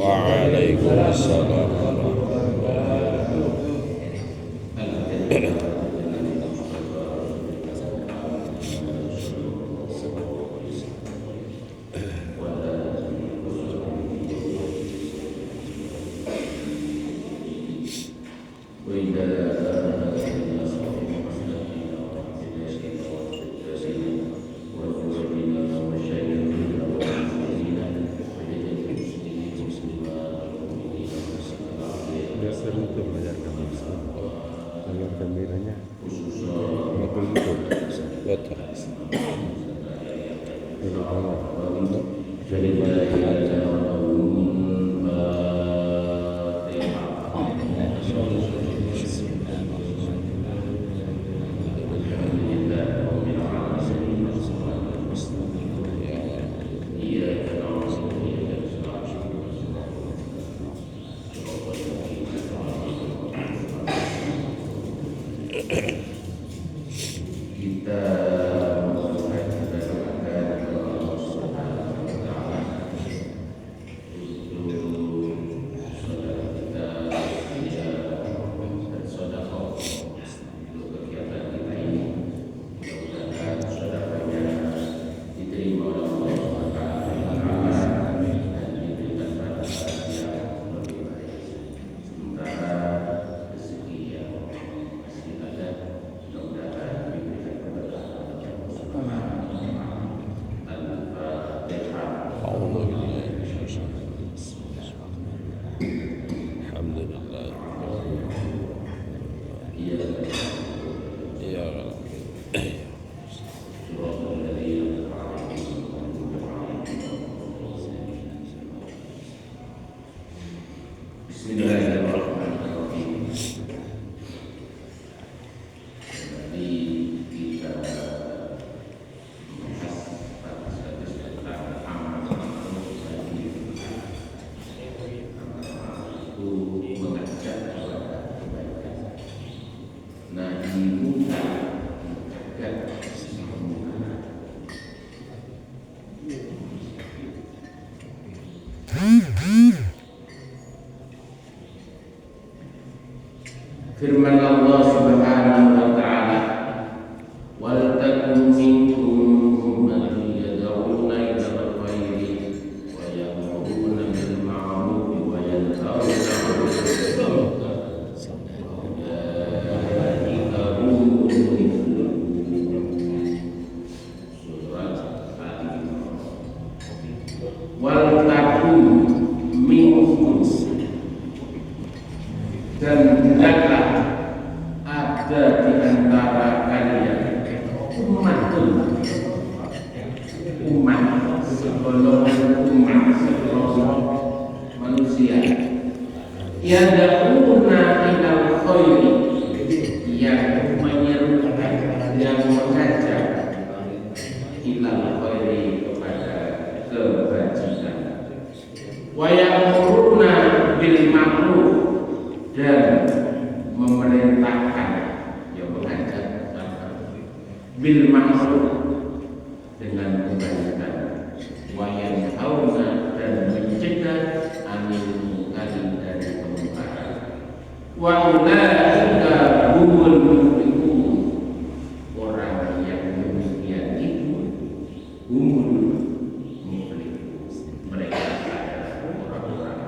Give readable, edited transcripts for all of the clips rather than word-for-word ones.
Waalaikumsalam warahmatullahi Firman Allah Subhanahu wa taala, wal takum minkum ummatun yad'una ila al-khairi wa ya'muruna bil ma'ruf wa yanhauna 'anil munkar wal takum minkum, dan hendaklah ada di antara kalian umatun, umat, segolongan umat, segolongan manusia yang yad'una ilal khairi, yang menyerukan, yang mengajak ilal khairi, kepada kebajikan, wa ya'muruna bil ma'ruf, dan memerintahkan, yang mengajak bil ma'ruf, dengan kebaikan, wa yanhauna, dan mencegah anil munkar, dari kemungkaran, wa ulaika humul muflihun, orang yang demikian itu humul muflihun, mereka adalah orang-orang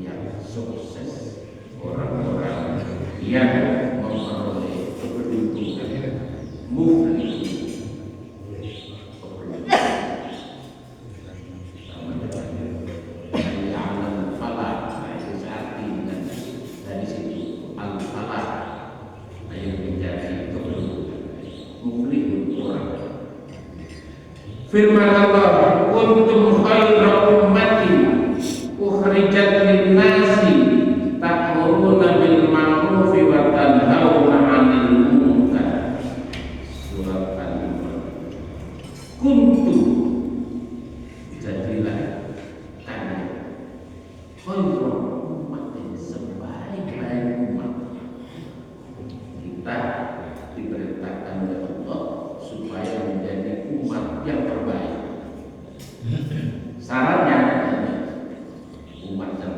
yang sukses, orang-orang yang memperoleh keberuntungan, muflih. Dari situ al-falah yang menjadi keberuntungan, muflih orang. Firman Allah, kuntum khaira ummatin ukhrijat lin-nasi ta'muruna bil ma'ruf wa tanhauna 'anil munkar. Surat Al-Imran. Kuntum, jadilah kalian khaira ummatin, sebaik-baik umat. Kita diperintahkan oleh Allah supaya menjadi umat yang terbaik. Syaratnya umat yang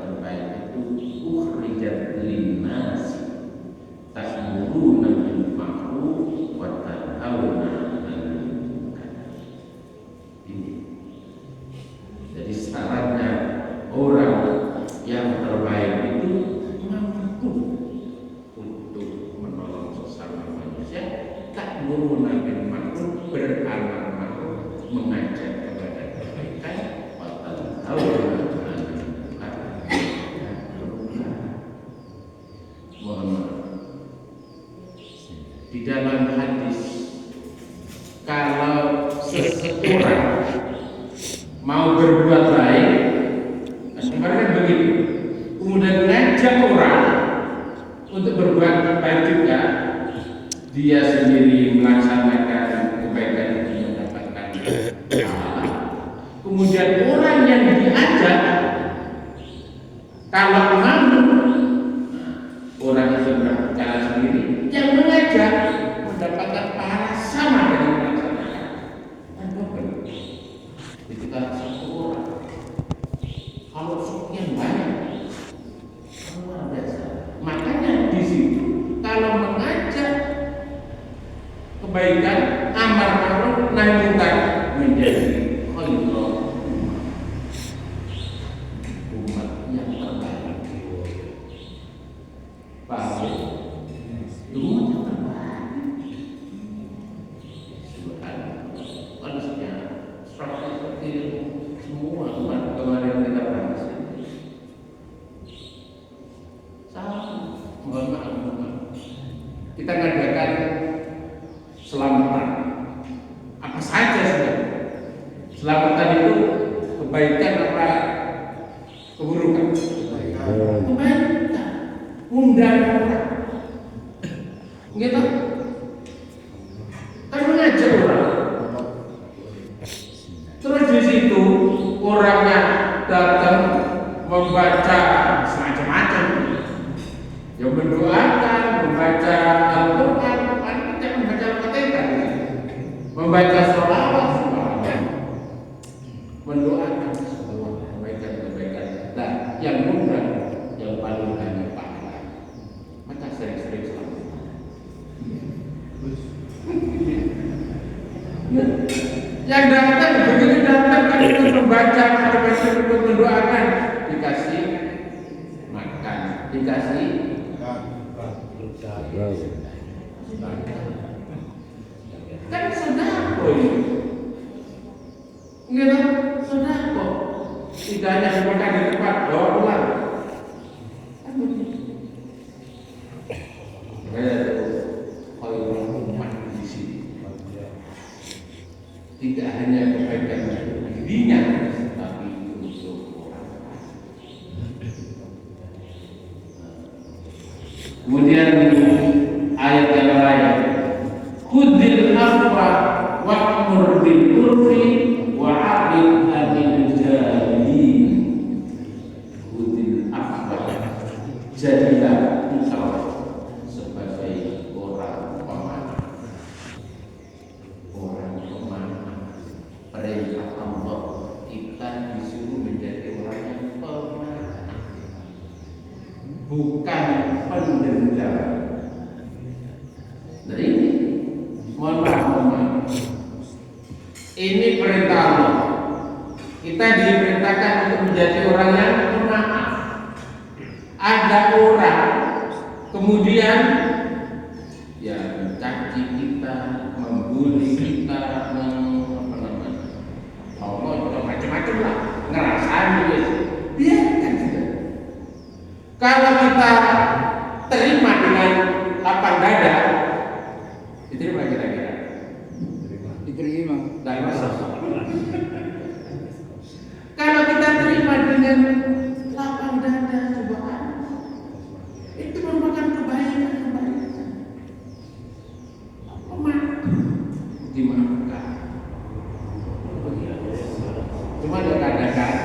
orang yang terbaik itu mampu untuk menolong sesama manusia, ta'muruna bil ma'ruf, beramar ma'ruf, mengajak kepada kebaikan, wa tanhauna 'anil munkar. Mohon maaf. Di dalam hadis, kalau seseorang mau berbuat baik, sebenarnya begitu, kemudian ngajak orang untuk berbuat baik juga, dia sendiri melaksanakan kebaikan itu mendapatkan pahala. Kemudian orang yang diajak, kalau mau, orang itu berjalan sendiri, yang mengajak mendapatkan pahala sama dengan melaksanakan. Itu kan satu orang. Kalau sekian banyak, luar biasa. Makanya di situ kalau mengajak kebaikan, amar ma'ruf nahi munkar menjadi khairul umat yang terbaik. Paham? Umat yang terbaik. Subhanallah. Manusia seperti semua umat kemarin kita bahas. Mohon maaf. Kita ngadakan selamatan. Apa saja sudah. Selamatan itu kebaikan apa keburukan? Kebaikan. Undang orang. Gitu. Kan mengajak orang. Terus di situ orangnya datang membaca semacam-macam. Yang mendoakan, membaca Al-Quran, kita membaca Al-Fatihah, membaca sholawat, mendoakan semua kebaikan-kebaikan. Nah, yang mudah, yang paling banyak pahala. Maka sering-sering selamat. Yang datang, begitu datang kan untuk membaca, untuk mendoakan, dikasih makan, dikasih kan sodako ini, gitu, sodako. Tidak hanya dimakan di tempat, bawa pulang. Kan begitu. Kalau umat di sini, tidak hanya kebaikan dirinya, tapi untuk orang. Kemudian ayat yang lain, khudil afwa wa'mur bil urfi wa'rid 'anil jahilin. Khudil afwa, jadilah engkau sebagai orang pemaaf. Orang pemaaf. Perintah Allah, kita disuruh menjadi orang yang pemaaf, bukan pendendam. Jadi mohon maaf. Ini perintah Allah. Kita diperintahkan untuk menjadi orang yang pemaaf. Ada orang kemudian ya mencaci kita, membuli kita, macam-macam lah, ngerasain gitu. Biarkan saja. Kalau kita terima dengan lapang dada, diterima kira-kira? Diterima. Dari masalah. Kalau kita terima dengan lapang dada, itu merupakan kebaikan. Dimaafkan. Cuma kadang-kadang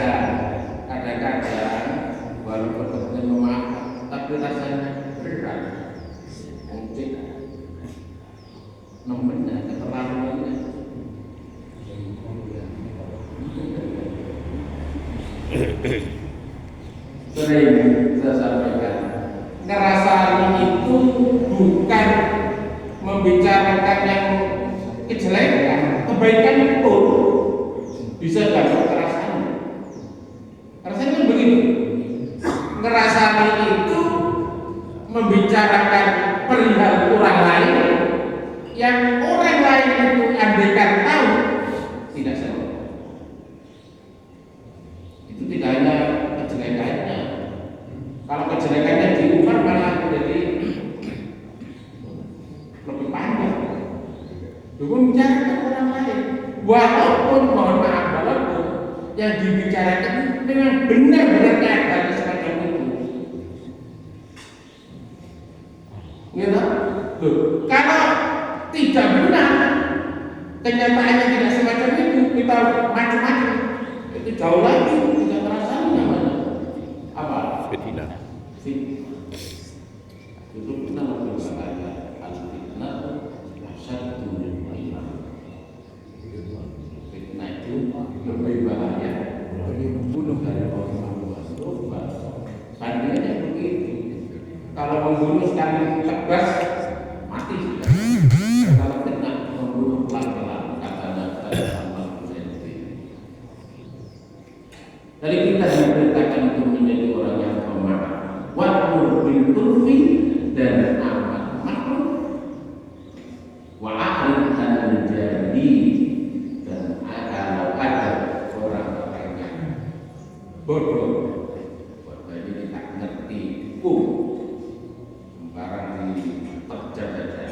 walaupun kita memaafkan, tapi rasanya berat. Mungkin nomornya keterlaluan. Sering saya sampaikan, ngerasani itu bukan membicarakan yang kejelekan, kebaikan itu bisa dapat rasanya. Rasanya begitu. membicarakan perihal orang lain yang orang lain itu andaikan tahu tidak seru. Itu tidak hanya kejelekannya. Kalau kejelekannya diumbar malah menjadi lebih panjang. Dulu membicarakan orang lain, walaupun mohon maaf, walaupun yang dibicarakan memang benar-benar keadaan semacam itu. Gitu? Loh, kalau tidak benar, kenyataannya tidak semacam itu, kita macam-macam, itu jauh lagi tidak terasa namanya. Apa? Fitnah. Itu benar berbahaya. Al-fitnah asyaddu min al-iman. Fitnah itu lebih bahaya, lebih membunuh dari orang. Bandingnya begitu. Kalau membunuh sekali tegas mati sudah. Kalau fitnah membunuh pelan-pelan, katanya Salman Rushdie. Jadi kita diperintahkan untuk menjadi orang yang pemaaf, wa'mur bil urfi dan amar ma'ruf, wa'arid anil jahil, dan kalau ada orang-orang yang bodoh, jadi kita ngerti hukum, barang terjadi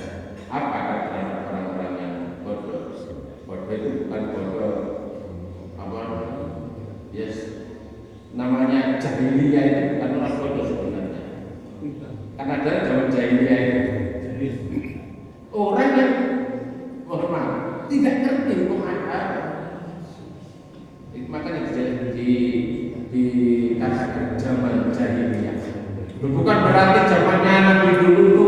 apa terhadap orang-orang yang bodoh. Bodoh itu bukan bodoh apa? Yes, namanya jahiliyah itu bukan orang bodoh sebenarnya. Karena ada zaman jahiliyah itu orang yang mohon maaf tidak ngerti hukum agama. Makanya di zaman jahiliyah. Bukan berarti zamannya Nabi dulu itu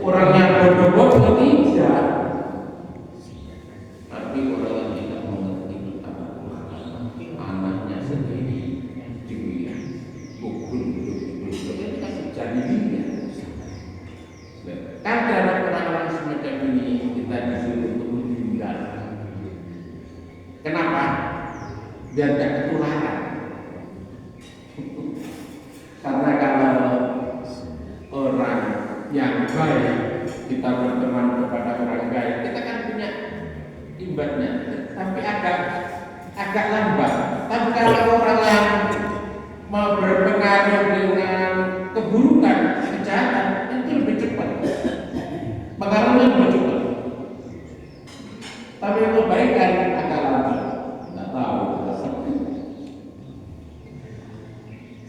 orang yang bodoh-bodoh, tidak. Tapi orang yang tidak mengerti tentang anaknya sendiri dipukul betul-betul, itu kan jahiliyah. Kan terhadap orang-orang semacam ini kita disuruh untuk menghindar. Kenapa? Biar tidak ketularan. Karena kalau orang yang baik kita berteman kepada orang baik, kita kan punya imbasnya, tapi agak lambat. Tapi kalau orang yang mau berpengaruh dengan keburukan, kejahatan, itu lebih cepat. Pengaruhnya lebih cepat. Tapi yang kebaikan agak lambat. Tidak tahu.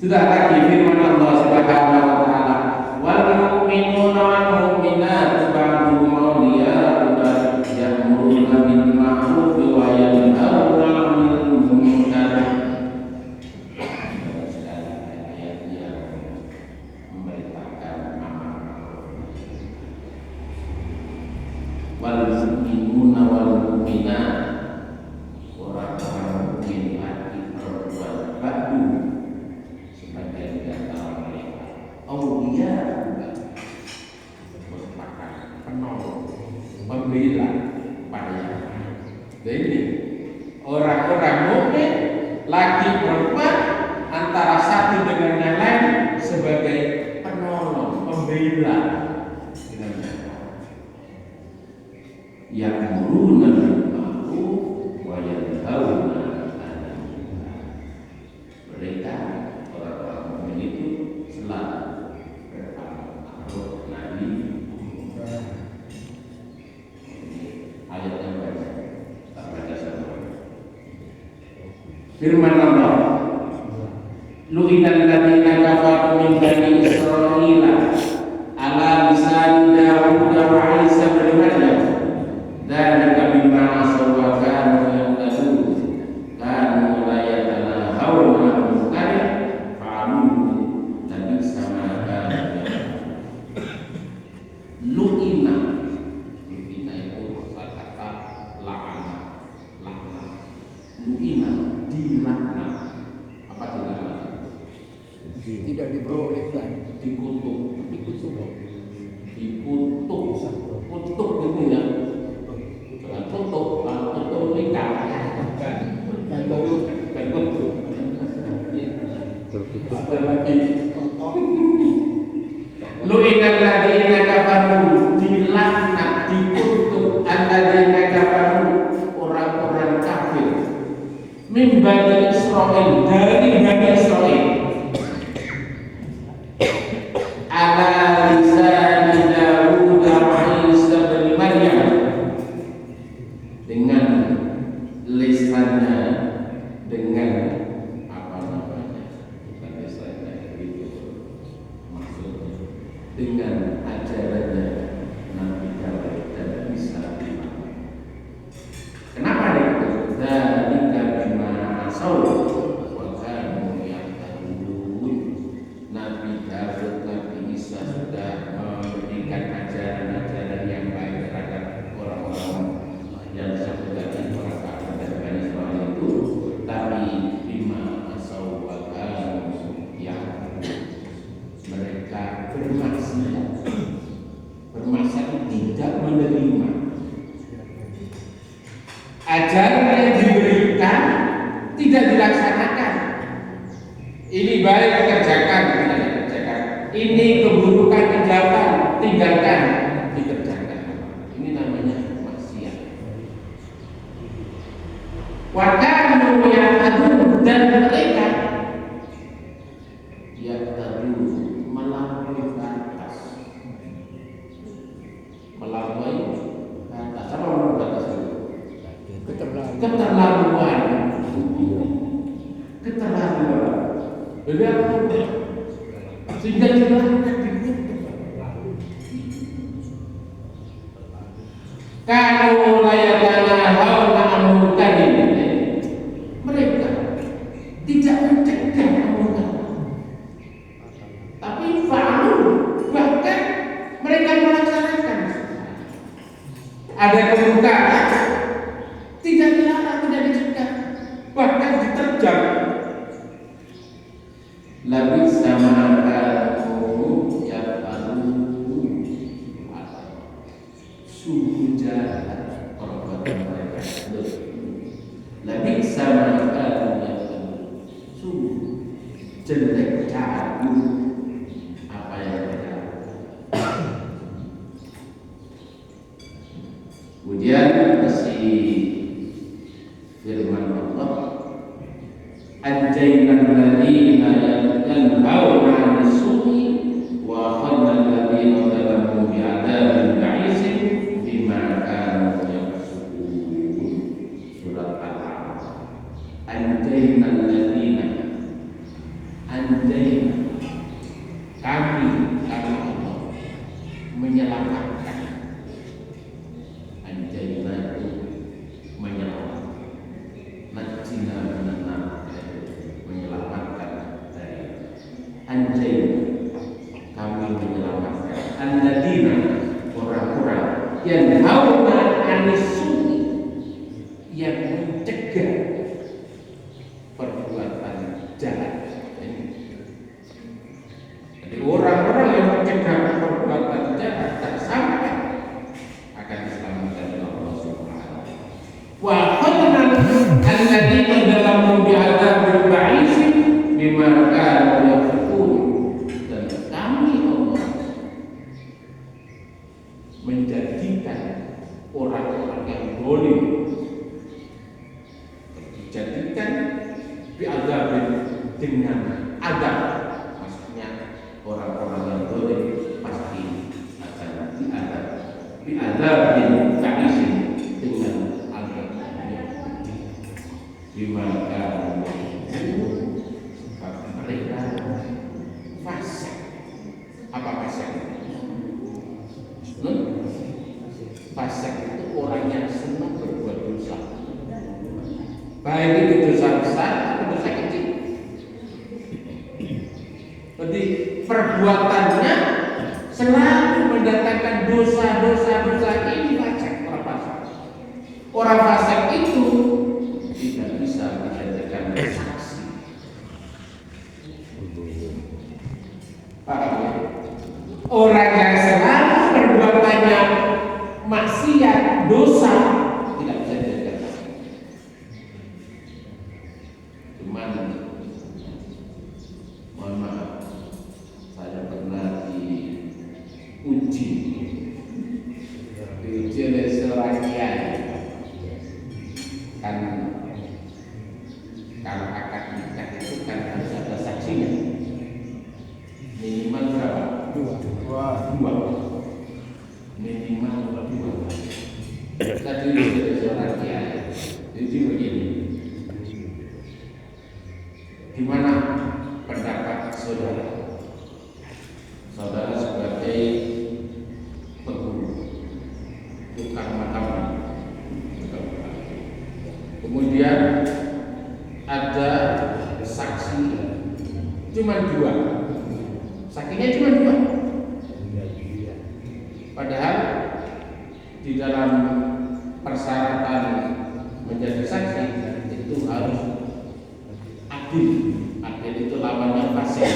Sudah lagi firman Allah Subhanahu wa taala, wal mu'minuna wal mu'minatu ba'duhum awliya'u ba'd ya'muruna bil ma'ruf wa yanhauna 'anil munkar. Ayat yang memberitakan amar ma'ruf. Wal mu'minuna wal mu'minat, orang-orang mukmin laki perempuan ba'du sebagai antara mereka awliya merupakan penolong, pembela pada yang lain. Jadi orang-orang mukmin laki perempuan antara satu dengan yang lain sebagai penolong, pembela dengan yang lain. Ya'muruna bil ma'ruf wa yanhauna 'anil munkar. Mereka orang-orang mukmin itu selalu beramar ma'ruf nahi munkar. Ayat yang banyak tak baca sama. Firman Allah, lu'inal ladzina kafaru min bani Israila ala lisan Daud wa Isa bin Maryam. Dzalika bima asaw wa kanu ya'tadun. Kanu la yatanahawna 'anil munkar fa'aluhu labisa ma kanu ya'malun. Lu'ina itu kata la'ana. Lu'ina dilaknat. Apa dilaknat? Tidak diperbolehkan, Dikutuk. Kutuk itu ya. Jangan tutup, kalau tutup nikah. Dan tutup. Ada lagi. Lu'inal Ini baik kerjakan, tidak dikerjakan. Ini keburukan kejahatan, tinggalkan, dikerjakan. Ini namanya maksiat. Wakanu ya'tadun, dan mereka ya'tadun, melampaui batas. Melampaui batas. Apa menurut batas itu? Keterlaluan. Jadi apa? Sehingga celaka kalau layaknya haula amurkanin, mereka tidak mencegah amurkan, tapi fa'alu, bahkan mereka melaksanakan. Ada kemungkaran, tidak dilarang, tidak dicegah, bahkan diterjang. Labi sama kamu ya alu sungguh jahat perbuatan mereka. Labi sama kamu ya alu sungguh jelek jahat apa yang mereka. Kemudian masih firman Allah, anjaynal ladzina yanhauna 'anil su'i wa akhadna alladziina zalamu bi'adzabin ba'isin bima kanu yafsukun. Surat Al-A'raf. Anjaynal ladzina, anjayna, kami Allah menyelamatkan. Anjayna itu menyelamatkan. Najina minan, menyelamatkan dari anjay, kami menyelamatkan alladzina, orang-orang yang hauna 'anis su'i, yang mencegah perbuatan jahat. Jadi orang-orang yang mencegah perbuatan jahat tak sampai akan diselamatkan oleh Allah Subhanahu wa ta'ala. Alladzina zalamu bi'adzabin ba'isin bima kanu yafsukun, dan kami Allah menjadikan orang-orang yang zalim, dijadikan bi'adzabin, dengan azab. Maksudnya orang-orang yang zalim pasti akan diazab bi'adzabin ba'isin, dengan azab bima kanu yafsukun, sebab mereka fasik. Apa fasik? Fasik itu orang yang senang berbuat dosa, baik itu dosa besar atau dosa kecil. Jadi perbuatannya selalu mendatangkan dosa ini fasik. Orang fasik itu tidak bisa dijadikan saksi. Paham ya? Orang yang selalu perbuatannya maksiat, dosa, tidak bisa dijadikan saksi. Cuman mohon maaf, saya pernah diuji oleh seorang kiai. Kan kalau akad nikah itu kan harus ada saksinya, minimal berapa? Dua. Minimal dua. Tadi dari seorang kiai, jadi begini, gimana pendapat saudara? Saudara sebagai penghulu, tukang makanan. Kemudian ada saksi cuma dua, saksinya cuma dua. Padahal di dalam persyaratan menjadi saksi itu harus adil. Adil itu lawannya fasik.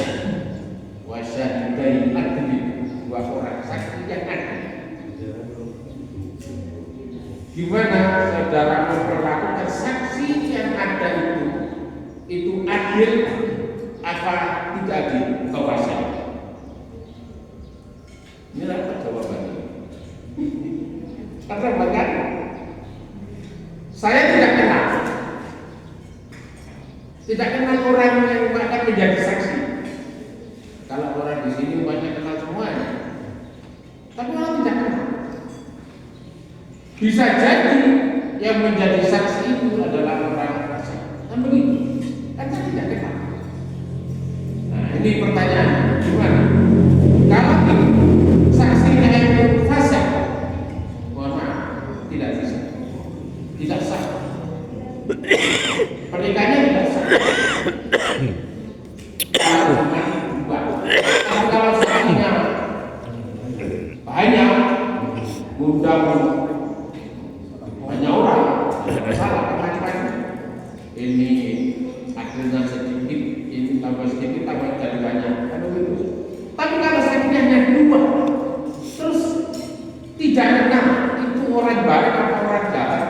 Wasyahidain adil, dua orang saksi yang adil. Gimana saudara memperlakukan saksi yang ada itu adil apa tidak ditawasai? Ini apa jawabannya? Karena bahkan saya tidak kenal orang yang akan menjadi saksi. Kalau orang di sini banyak kenal semuanya, tapi orang tidak kenal. Bisa jadi yang menjadi saksi itu adalah orang fasik. Kan begitu? Kan saya tidak kenal. Nah, ini pertanyaan gimana? Kalau saksinya itu fasik, mohon maaf, tidak bisa, tidak sah. Pernikahannya tidak sah. Kalau saksinya banyak, undang banyak orang, salah macam-macam. Ini akhirnya sedikit, ini tambah sedikit, tambah jadi banyak. Tapi kalau saksinya hanya 2, terus tidak kenal itu orang baik atau orang jahat,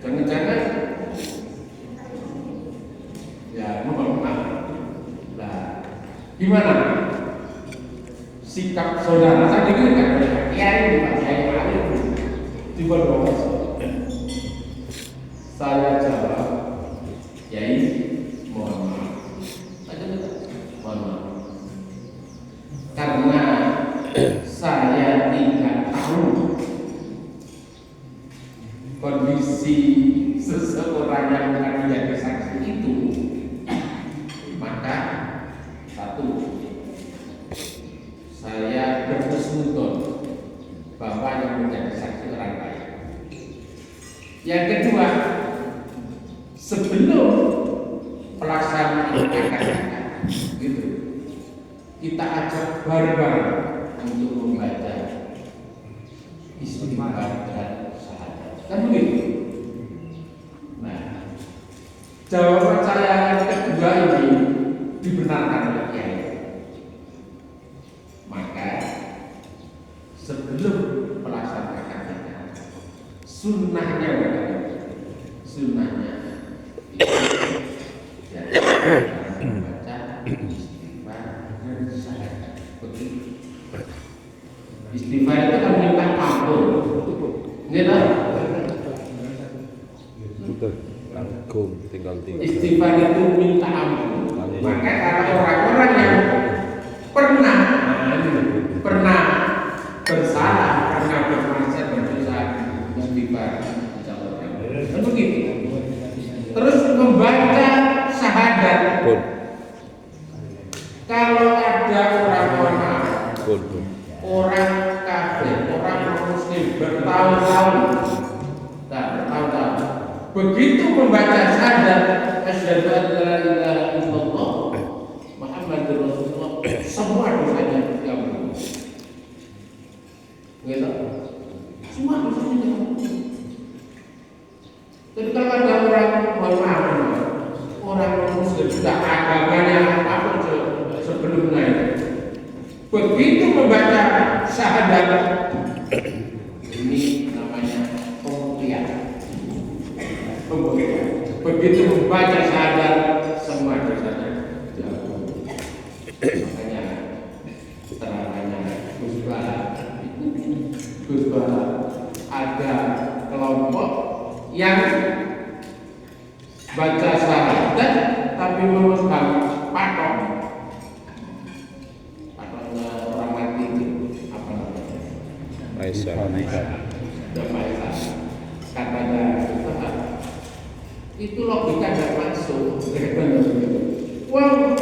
jangan-jangan ya mohon maaf. Nah, gimana sikap saudara? Saya dengarkan oleh Pak Kiai Alim di Bondowoso. Saya jawab, Kiai, mohon maaf. Mohon maaf. Karena saya tidak tahu kondisi seseorang yang akan menjadi saksi itu, maka 1, saya berhusnuzon bahwa yang menjadi saksi orang lain. Yang kedua, sebelum pelaksanaan akad gitu, kita ajak bareng-bareng untuk membaca istighfar dan syahadat. Kan begitu? Nah, jawaban saya yang kedua ini dibenarkan oleh Kiai. Maka sebelum pelaksanaan akad, sunnahnya ya, baca istighfar dan syahadat. Begitu. Istighfar itu kan minta ampun. Ini lah. Tanggung tinggal. Istighfar itu minta ampun. Maka kalau orang-orang yang pernah bersalah, pernah bermaksiat, berdosa, istighfar, kan begitu. Terus membaca syahadat. Kalau ada orang kafir, orang muslim bertahun-tahun, begitu membaca syahadat, asyhadu an la ilaha illallah Muhammadur Rasulullah, semua dosanya diampuni. Gitu? Semua dosanya diampuni. Jadi kalau ada orang, mohon maaf, orang muslim sudah agamanya apa sebelumnya itu, begitu membaca syahadat, ini namanya pembuktian. Begitu membaca syahadat, semua dosanya diampuni. Makanya terangannya Gus Bala ada kelompok yang baca syahadat tapi memegang patoknya orang mati itu apa namanya? Maisa. Katanya itu logika tidak masuk. Wong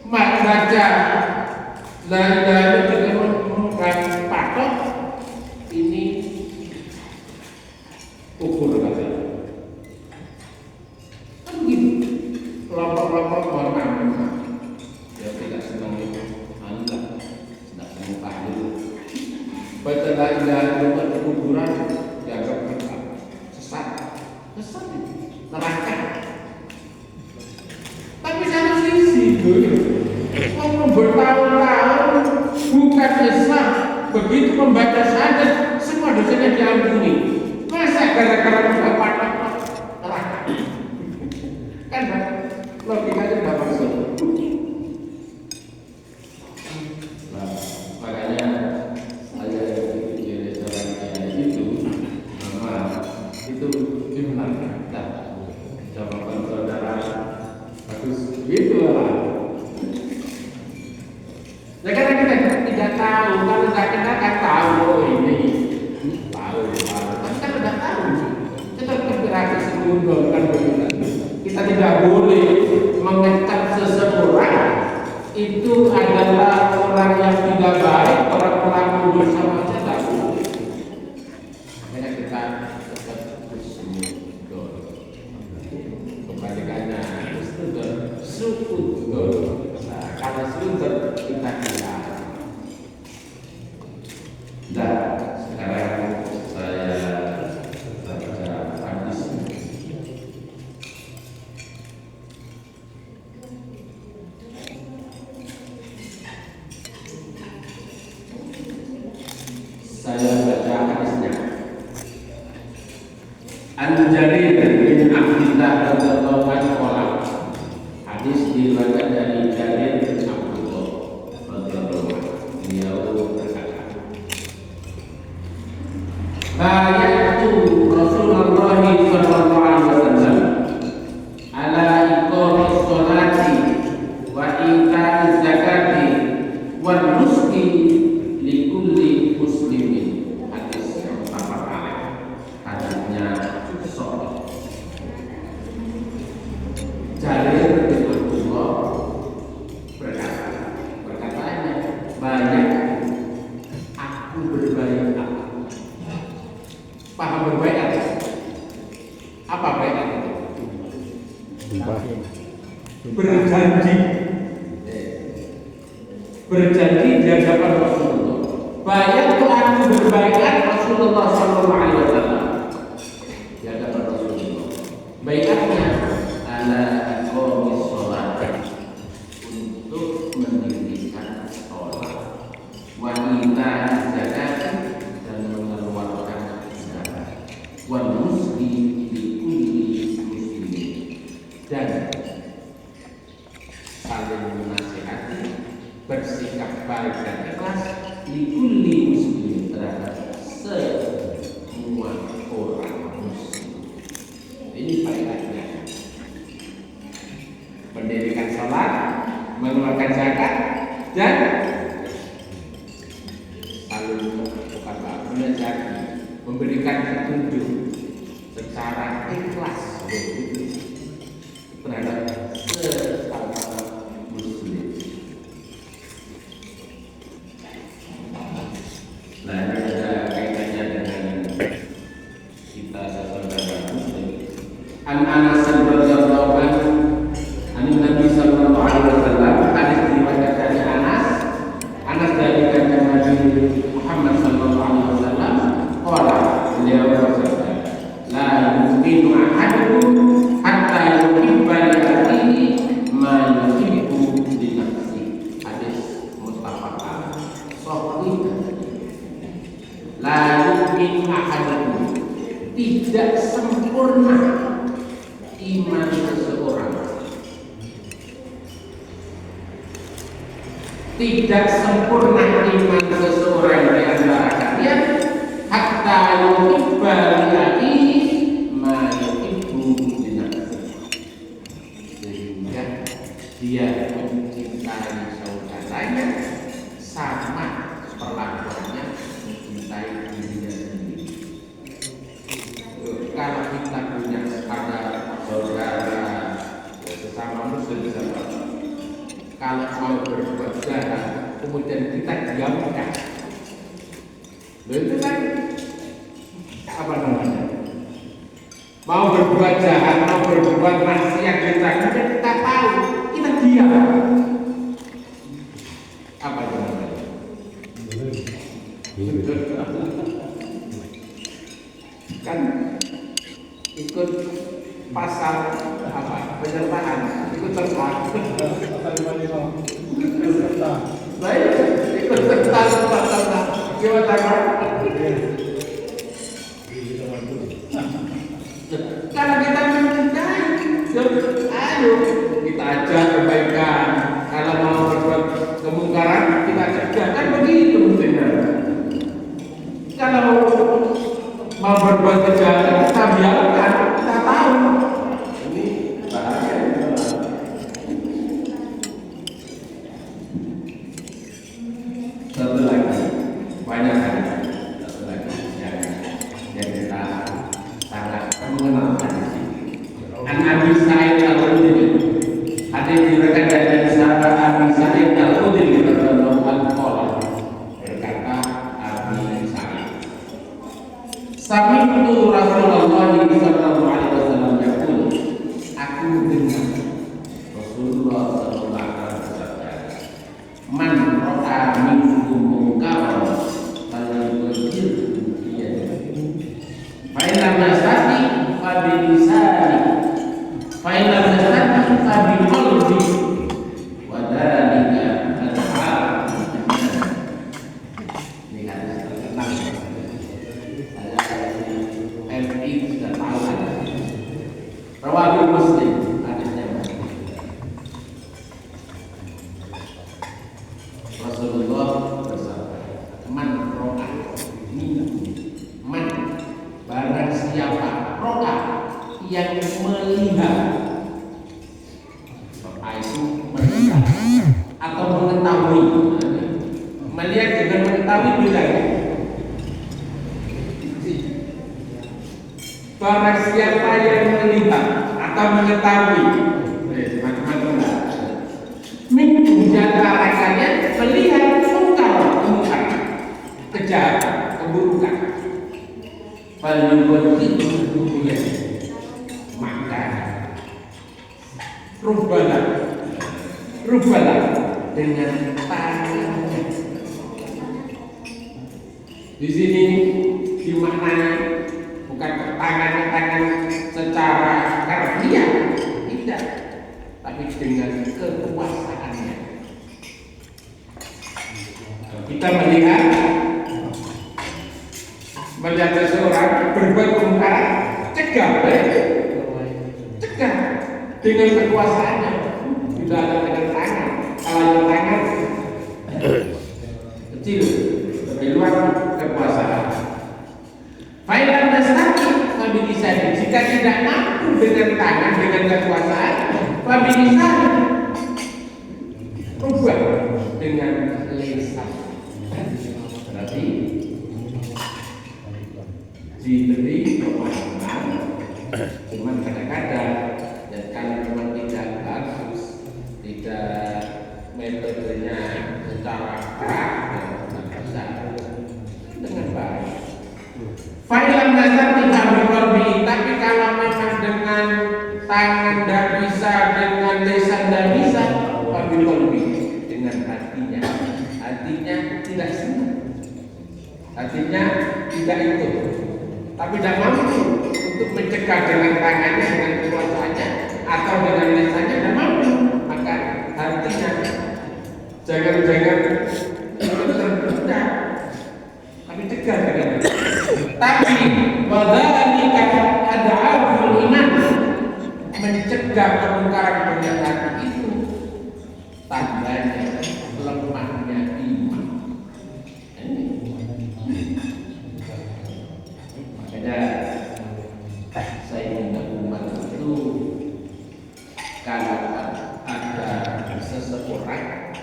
baca la ilaha illallah memegang patok ini ukur kata. Kan begitu. Kelompok-kelompok orang yang tidak senang itu, anda tidak senang tahlil. Baca la ilaha illallah di kuburan dianggap kita sesat neraka. Tapi satu sisi orang bertahun-tahun bukan Islam, begitu membaca syahadat semua dosanya diampuni. Masa gara-gara membaca neraka? Kan logikanya tidak masuk. Gitu lah. Ya karena kita tidak tahu, kalau tidak kita kan tahu ini, tahu. Tapi kan tidak tahu, kita tetap berarti sebelum kan begitu. Kita tidak boleh mengecap seseorang itu adalah orang yang tidak baik, orang bersama saja tidak boleh. Makanya kita tetap bersujud. Kebalikannya sujud. Nah, kalau sujud kita tidak. Nah, sekarang saya baca hadis. Saya baca hadisnya. An-Jarir bin Abdillah radhiyallahu anhu hadis diriwayatkan dari Jarir bin Abdullah radhiyallahu anhu. Beliau berkata, "Bayatu Rasulullah sallallahu alaihi wasallam ala iqamis sholati wa ita'iz zakati wa nuski likulli muslimin." Hadis muttafaq alaih. Hadisnya sahih. Jarir bin Abdullah berkatanya, banyak aku berbaiat. Paham berbaiat? Apa baiat itu? Berjanji. Berjanji di hadapan Rasulullah. Banyak tuh aku berbaiat Rasulullah sallallahu alaihi wasallam. Di hadapan Rasulullah. Baiatnya ala iqamis shalah, untuk mendirikan sholat, wa ita'iz zakat, dan mengeluarkan zakat, wa nuski likulli muslimin, dan saling menasihati, bersikap baik dan ikhlas likulli muslimin, terhadap semua orang muslim. Ini faedahnya. Mendirikan sholat, mengeluarkan zakat, dan menasihati, memberikan petunjuk secara ikhlas terhadap sesama muslim. Nah, ini ada kaitannya dengan kita saudara muslim. Anas radhiyallahu anhu, Nabi sallallahu alaihi wasallam, hadis riwayat dari Anas dari kanjeng Nabi Muhammad sallallahu alaihi wasallam, qala, beliau bersabda, la yu'minu ahadukum hatta yuhibba li akhihi ma yuhibbu li nafsihi. Hadis muttafaq alaih. Sahih. La yu'minu ahadukum, tidak sempurna iman seseorang. Tidak sempurna iman seseorang di antara kalian hatta yuhibba li akhihi ma yuhibbu li nafsihi, sehingga dia mencintai saudaranya sama perlakuannya mencintai dirinya sendiri. Kalau kita punya ada saudara sesama muslim, kalau mau berbuat jahat kemudian kita diamkan, itu kan apa namanya? Mau berbuat jahat, mau berbuat maksiat, kita tahu, kita diam. Apa namanya? Kan ikut pasal apa? Penyertaan, ikut serta. Baik, ikut serta. Gimana kan? Karena kita mencintai, ayo kita ajak kebaikan. Kalau mau berbuat kemungkaran, kita cegah, kan begitu mestinya. Kalau mau berbuat kejahatan, kita biarkan, kita tahu ini bahaya. diriwayatkan dari sahabat Abi Sa'id Al-Khudri radhiyallahu anhu berkata Abi Sa'id, sami'tu Rasulullah sallallahu alaihi wasallam yaqul, aku dengar Rasulullah sallallahu alaihi wasallam, man ra'a minkum munkaran falyughayyirhu biyadihi, fa in lam yastati fa bilisani, fa in lam yastati fa biqalbihi, wa dzalika al-hal. Ini hadis terkenal. MI sudah tahu ada. Rawahu Muslim, hadisnya Rasulullah bersabda, man ro'a minkum, man barang siapa ro'a yang melihat, ro'a itu melihat atau mengetahui, melihat dengan mengetahui bedanya. Barang siapa yang melihat atau mengetahui, macam-macam minum jaga rasanya melihat mungkar, kejahatan, keburukan, maka rubbalah dengan tangannya. Di sini dimaknai bukan tangan secara harfiah, tidak, tapi dengan kekuasaannya. Kita melihat seseorang berbuat kemungkaran, cegah dengan kekuasaannya. Tidak ada dengan tangan. Kalau yang tangan kecil, lebih luas kekuasaan. Failan dasaki fabilisani, jika tidak mampu dengan tangan, dengan kekuasaan, fabilisani, ubah dengan lisan. Berarti diberi pemahaman, cuman kadang-kadang dan kalau memang tidak bagus, tidak metodenya secara praktek, bisa dengan baik. Fa'ilam nazar tidak berkorbi, tapi kalau memang dengan tangan tidak bisa, dengan lisan tidak bisa, berkorbi dengan hatinya tidak senang, hatinya tidak ikut, tapi tidak mampu untuk mencegah dengan tangannya, dengan kekuasaannya, atau dengan lisannya tidak mampu, maka hatinya jangan-jangan terbedak, tapi cegah dengan hati. Tapi wadzalika ad'aful iman, mencegah kemungkaran dengan hati itu tandanya lemahnya iman. Makanya saya minta umat itu kalau ada seseorang,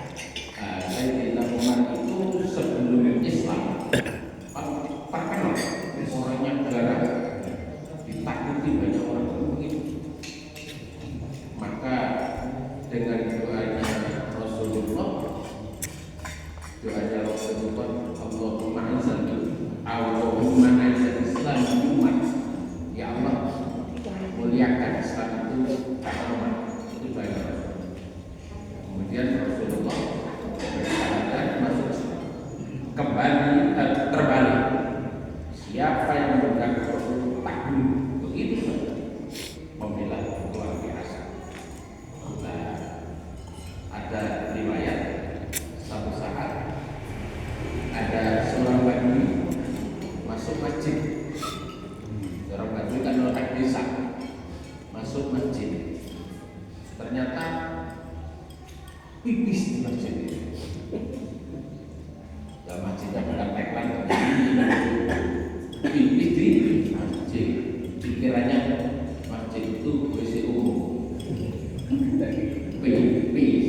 saya minta umat itu sebelum Islam terkenal orangnya galak, ditakuti banyak orang mungkin, maka dengan doanya Rasulullah, Allahumma a'izzal Islam umat, ya Allah muliakan Islam itu umat, itu banyak. Kemudian Rasulullah bersabda masuk kembali terbalik, siapa yang memegang Rasul takut, begitu membela luar biasa. Nah, ada riwayat satu saat ada seorang Badui masuk masjid. Seorang Badui kan orang desa masuk masjid, ternyata pipis di masjid. Ya masjidnya bukan tagline, pipis di masjid. Pikirannya masjid itu WC umum. Pipis.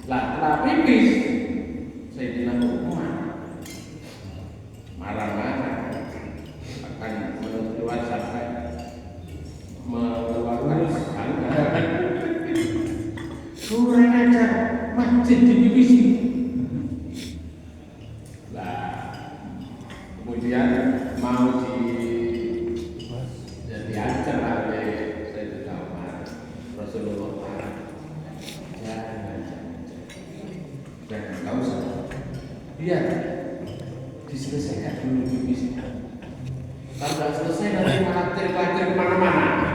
Lah setelah pipis, saya bilang marah-marah, akan keluar sampai mengeluarkan perkataan. kurang ajar masjid di BBC. Nah, kemudian mau diajar oleh Sayyidina Umar, Rasulullah. Jangan kau usah. Biar diselesaikan dulu BBC. Kalau nggak selesai nanti malah terkacir kemana-mana.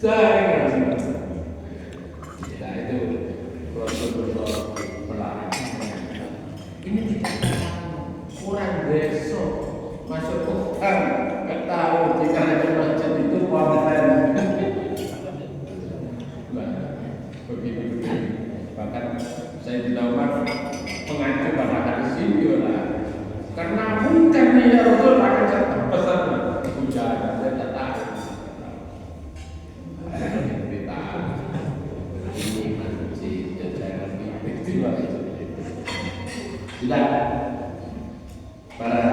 Jangan. Kita itu Rasulullah melarang. Ini tidak kurang besok masuk Quran, nggak tahu jika ada masjid itu konten. Begitu. Bahkan saya tidak mengacu pada hadis ini lah. Karena mungkin ya Rasul akan pesan hujan, saya tak tahu. Kita ini masjid jangan itu. Sudah para